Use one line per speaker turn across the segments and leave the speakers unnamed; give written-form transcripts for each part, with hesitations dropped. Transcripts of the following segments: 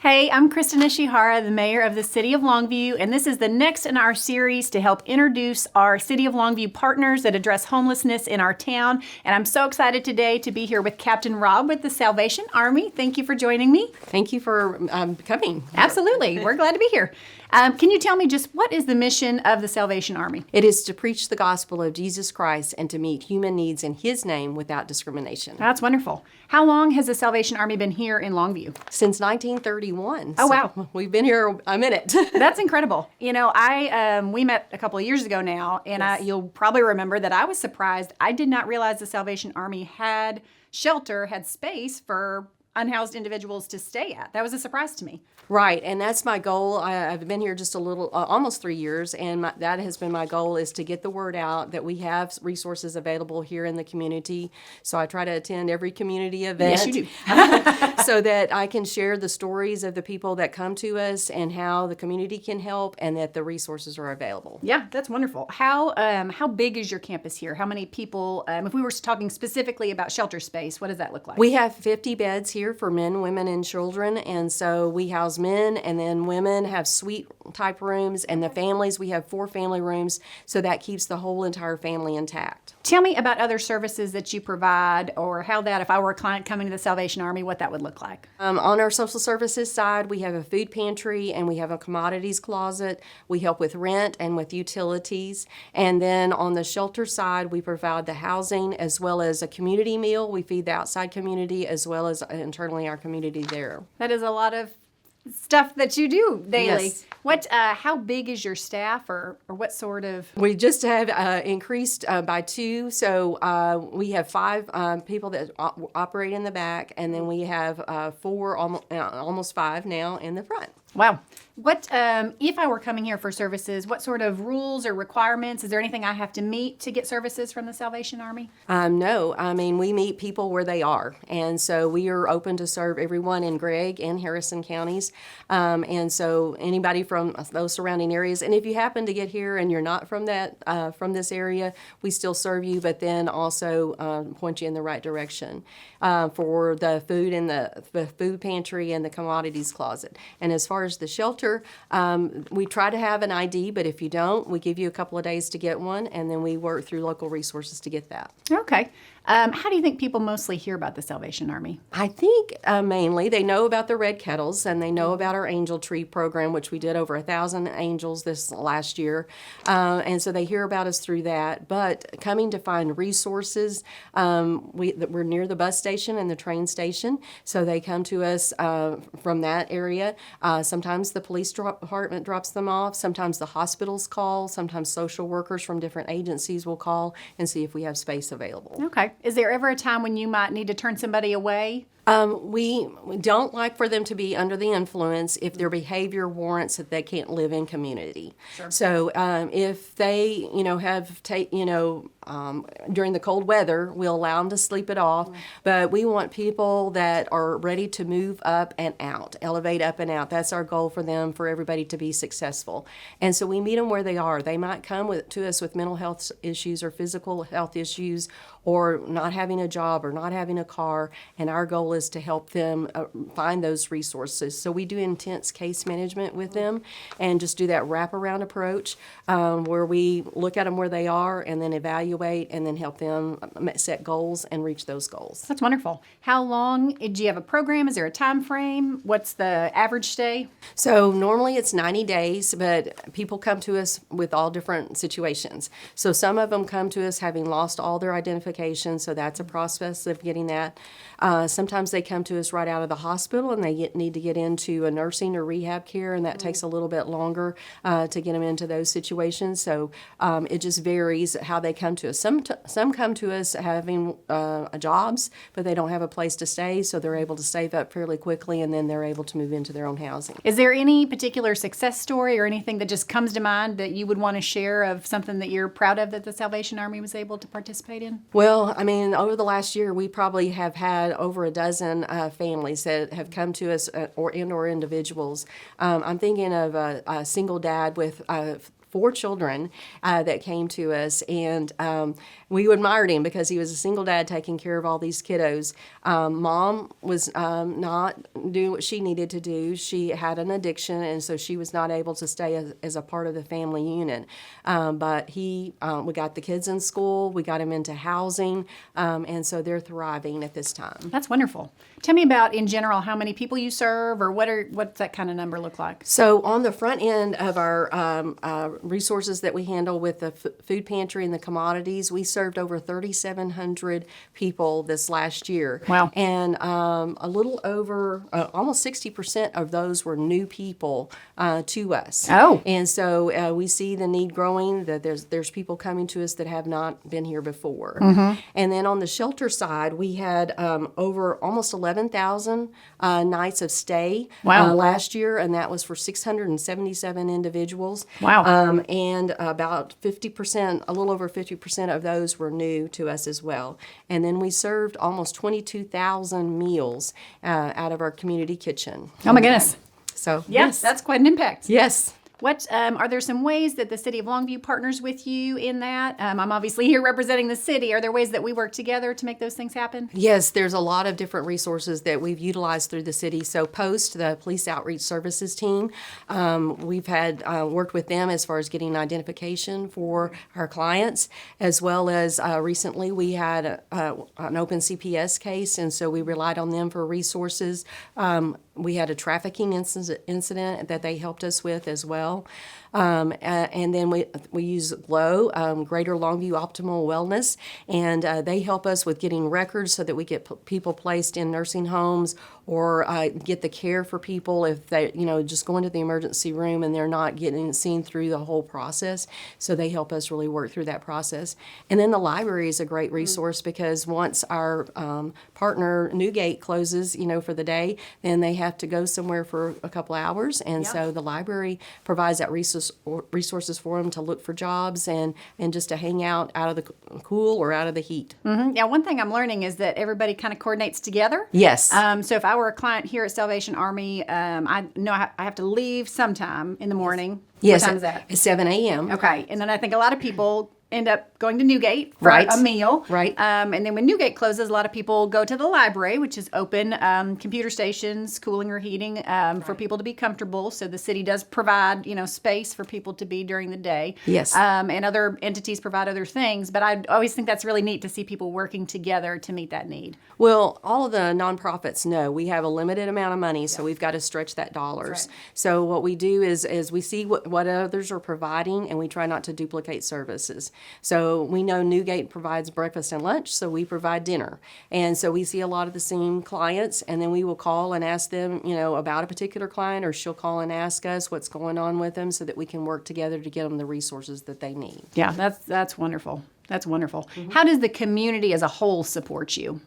Hey, I'm Kristen Ishihara, the mayor of the City of Longview, and this is the next in our series to help introduce our City of Longview partners that address homelessness in our town. And I'm so excited today to be here with Captain Robb with the Salvation Army. Thank you for joining me.
Thank you for coming.
Absolutely. We're glad to be here. Can you tell me just what is the mission of the Salvation Army?
It is to preach the gospel of Jesus Christ and to meet human needs in His name without discrimination.
That's wonderful. How long has the Salvation Army been here in Longview?
Since 1931.
Oh, wow.
We've been here a minute.
That's incredible. You know, we met a couple of years ago now, and
Yes.
you'll probably remember that I was surprised. I did not realize the Salvation Army had shelter, had space for unhoused individuals to stay at. That was a surprise to me.
Right, and that's my goal. I've been here just a little, almost 3 years, and that has been my goal, is to get the word out that we have resources available here in the community. So I try to attend every community event.
Yes, you do.
So that I can share the stories of the people that come to us and how the community can help and that the resources are available.
Yeah, that's wonderful. How big is your campus here? How many people, if we were talking specifically about shelter space, what does that look like?
We have 50 beds here for men, women, and children, and so we house men, and then women have suite type rooms, and the families, we have 4 family rooms, so that keeps the whole entire family intact.
Tell me about other services that you provide, or how that, if I were a client coming to the Salvation Army, what that would look like.
On our social services side, we have a food pantry and we have a commodities closet. We help with rent and with utilities. And then on the shelter side, we provide the housing as well as a community meal. We feed the outside community as well as internally our community there.
That is a lot of stuff that you do daily.
Yes.
How big is your staff, or what sort of?
We just have increased by 2, so we have 5 people that operate in the back, and then we have 4, almost 5 now in the front.
Wow. What, if I were coming here for services, what sort of rules or requirements? Is there anything I have to meet to get services from the Salvation Army?
No, I mean, we meet people where they are. And so we are open to serve everyone in Gregg and Harrison counties. And so anybody from those surrounding areas. And if you happen to get here and you're not from from this area, we still serve you, but then also point you in the right direction for the food and the food pantry and the commodities closet. And as far as the shelter, we try to have an ID, but if you don't, we give you a couple of days to get one, and then we work through local resources to get that.
Okay. How do you think people mostly hear about the Salvation Army?
I think mainly they know about the Red Kettles, and they know about our Angel Tree program, which we did over 1,000 angels this last year. And so they hear about us through that. But coming to find resources, we're near the bus station and the train station, so they come to us from that area. Sometimes the police department drops them off. Sometimes the hospitals call. Sometimes social workers from different agencies will call and see if we have space available.
Okay. Is there ever a time when you might need to turn somebody away?
We don't like for them to be under the influence if their behavior warrants that they can't live in community.
Sure.
So if they, during the cold weather, we'll allow them to sleep it off. But we want people that are ready to move up and out, elevate up and out. That's our goal for them, for everybody to be successful. And so we meet them where they are. They might come to us with mental health issues or physical health issues, or not having a job or not having a car, and our goal is to help them find those resources. So we do intense case management with them and just do that wraparound approach where we look at them where they are and then evaluate and then help them set goals and reach those goals.
That's wonderful. How long? Do you have a program? Is there a time frame? What's the average stay?
So normally it's 90 days, but people come to us with all different situations. So some of them come to us having lost all their identification, so that's a process of getting that. Sometimes they come to us right out of the hospital and they need to get into a nursing or rehab care, and that takes a little bit longer to get them into those situations. So it just varies how they come to us. Some come to us having jobs, but they don't have a place to stay, so they're able to save up fairly quickly, and then they're able to move into their own housing.
Is there any particular success story or anything that just comes to mind that you would want to share of something that you're proud of that the Salvation Army was able to participate in?
Well, I mean, over the last year, we probably have had over a dozen families that have come to us or individuals. I'm thinking of a single dad with 4 children that came to us, and we admired him because he was a single dad taking care of all these kiddos. Mom was not doing what she needed to do. She had an addiction, and so she was not able to stay as a part of the family unit. But we got the kids in school, we got them into housing, and so they're thriving at this time.
That's wonderful. Tell me about, in general, how many people you serve, or what's that kind of number look like?
So on the front end of our resources that we handle with the food pantry and the commodities, we served over 3,700 people this last year.
Wow.
And a little over, almost 60% of those were new people to us.
Oh.
And so we see the need growing, that there's people coming to us that have not been here before. Mm-hmm. And then on the shelter side, we had over almost 11,000 nights of stay last year, and that was for 677 individuals.
Wow.
And about 50%, a little over 50% of those were new to us as well. And then we served almost 22,000 meals out of our community kitchen.
Oh my goodness.
So
Yes, that's quite an impact.
yes.
What are there some ways that the City of Longview partners with you in that? I'm obviously here representing the city. Are there ways that we work together to make those things happen?
Yes, there's a lot of different resources that we've utilized through the city. So POST, the Police Outreach Services team, we've had worked with them as far as getting identification for our clients, as well as recently we had an open CPS case, and so we relied on them for resources. We had a trafficking incident that they helped us with as well. And then we use GLOW, Greater Longview Optimal Wellness, and they help us with getting records so that we get people placed in nursing homes or get the care for people if they, just go into the emergency room and they're not getting seen through the whole process. So they help us really work through that process. And then the library is a great resource because once our partner Newgate closes, for the day, then they have to go somewhere for a couple hours, and so the library provides that resources for them to look for jobs and just to hang out of the cool or out of the heat.
Mm-hmm. Yeah, one thing I'm learning is that everybody kind of coordinates together.
Yes.
So if I were a client here at Salvation Army, I know I have to leave sometime in the morning.
Yes.
What time is that?
At 7 a.m.
Okay, and then I think a lot of people end up going to Newgate for
Right.
a meal.
Right.
And then when Newgate closes, a lot of people go to the library, which is open, computer stations, cooling or heating for people to be comfortable. So the city does provide, space for people to be during the day.
Yes.
And other entities provide other things. But I always think that's really neat to see people working together to meet that need.
Well, all of the nonprofits know we have a limited amount of money, so we've got to stretch that dollars.
Right.
So what we do is we see what others are providing, and we try not to duplicate services. So we know Newgate provides breakfast and lunch, so we provide dinner. And so we see a lot of the same clients, and then we will call and ask them, about a particular client, or she'll call and ask us what's going on with them so that we can work together to get them the resources that they need.
Yeah, that's wonderful. That's wonderful. Mm-hmm. How does the community as a whole support you?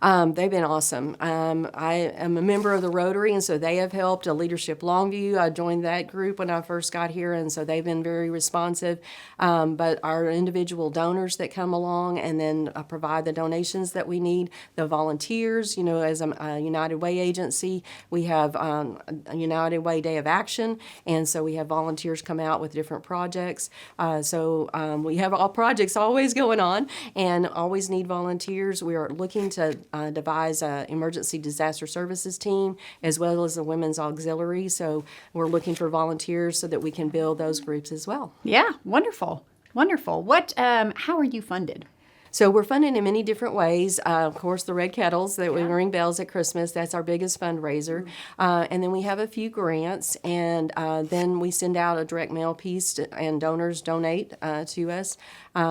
They've been awesome. I am a member of the Rotary, and so they have helped. Leadership Longview, I joined that group when I first got here, and so they've been very responsive. But our individual donors that come along and then provide the donations that we need, the volunteers, as a United Way agency, we have a United Way Day of Action, and so we have volunteers come out with different projects. So we have all projects always going on and always need volunteers. We are looking to devise an emergency disaster services team as well as a women's auxiliary. So we're looking for volunteers so that we can build those groups as well.
Yeah, wonderful. Wonderful. How are you funded?
So we're funded in many different ways. Of course, the Red Kettles that we ring bells at Christmas, that's our biggest fundraiser. And then we have a few grants, and then we send out a direct mail piece and donors donate to us.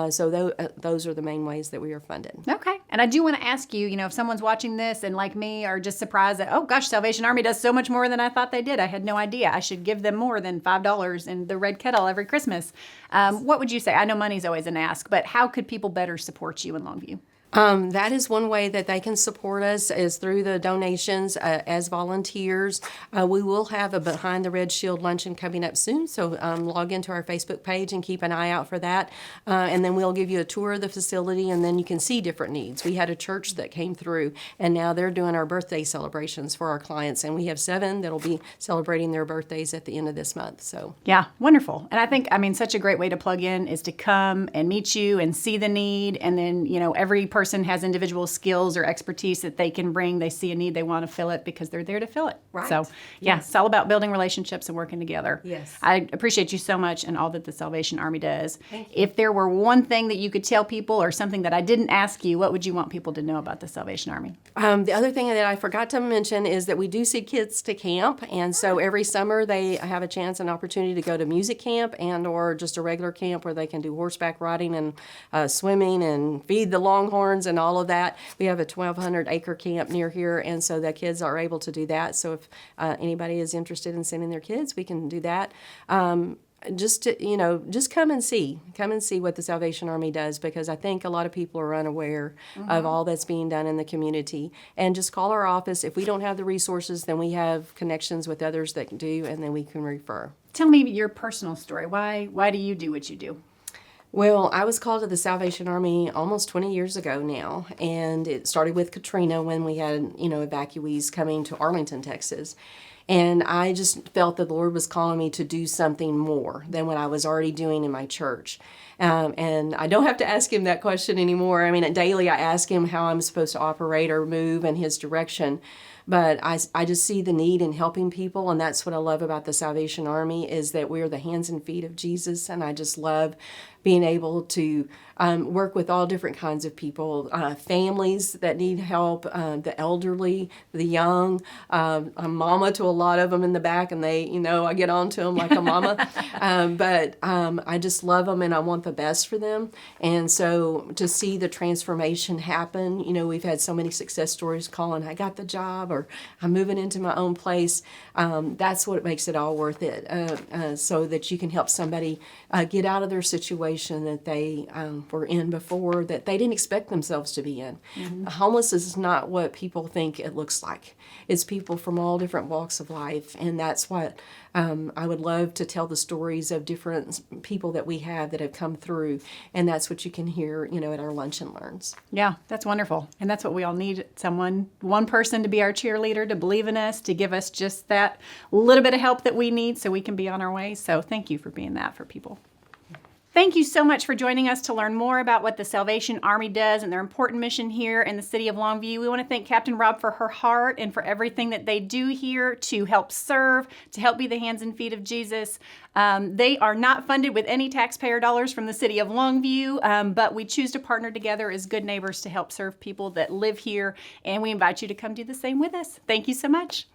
So those are the main ways that we are funded.
Okay. And I do want to ask you, if someone's watching this and like me are just surprised that, oh gosh, Salvation Army does so much more than I thought they did. I had no idea. I should give them more than $5 in the Red Kettle every Christmas. What would you say? I know money's always an ask, but how could people better support you in Longview?
That is one way that they can support us is through the donations as volunteers. We will have a Behind the Red Shield luncheon coming up soon, so log into our Facebook page and keep an eye out for that. And then we'll give you a tour of the facility, and then you can see different needs. We had a church that came through, and now they're doing our birthday celebrations for our clients, and we have 7 that'll be celebrating their birthdays at the end of this month. So
Yeah, wonderful. And I think, such a great way to plug in is to come and meet you and see the need. And then, every person has individual skills or expertise that they can bring. They see a need, they want to fill it because they're there to fill it.
Right.
So, yeah, it's all about building relationships and working together.
Yes.
I appreciate you so much and all that the Salvation Army does. If there were one thing that you could tell people or something that I didn't ask you, what would you want people to know about the Salvation Army?
The other thing that I forgot to mention is that we do send kids to camp, and so every summer they have a chance and opportunity to go to music camp and or just a regular camp where they can do horseback riding and swimming and feed the longhorns and all of that. We have a 1,200-acre camp near here, and so the kids are able to do that. So if anybody is interested in sending their kids, we can do that. Just come and see what the Salvation Army does, because I think a lot of people are unaware of all that's being done in the community. And just call our office. If we don't have the resources, then we have connections with others that do, and then we can refer.
Tell me your personal story. Why do you do what you do?
Well, I was called to the Salvation Army almost 20 years ago now, and it started with Katrina when we had, evacuees coming to Arlington, Texas. And I just felt that the Lord was calling me to do something more than what I was already doing in my church. And I don't have to ask him that question anymore. Daily I ask him how I'm supposed to operate or move in his direction. But I just see the need in helping people, and that's what I love about the Salvation Army is that we're the hands and feet of Jesus, and I just love being able to work with all different kinds of people, families that need help, the elderly, the young. I'm mama to a lot of them in the back, and they, I get on to them like a mama. But I just love them, and I want the best for them. And so to see the transformation happen, we've had so many success stories calling, I got the job, or I'm moving into my own place. That's what makes it all worth it, so that you can help somebody get out of their situation that they were in before, that they didn't expect themselves to be in. Homelessness is not what people think it looks like. It's people from all different walks of life, and that's what I would love to tell the stories of different people that we have that have come through, and that's what you can hear, at our Lunch and Learns.
Yeah, that's wonderful. And that's what we all need, one person to be our cheerleader, to believe in us, to give us just that little bit of help that we need so we can be on our way. So thank you for being that for people. Thank you so much for joining us to learn more about what the Salvation Army does and their important mission here in the City of Longview. We want to thank Captain Robb for her heart and for everything that they do here to help serve, to help be the hands and feet of Jesus. They are not funded with any taxpayer dollars from the City of Longview, but we choose to partner together as good neighbors to help serve people that live here, and we invite you to come do the same with us. Thank you so much.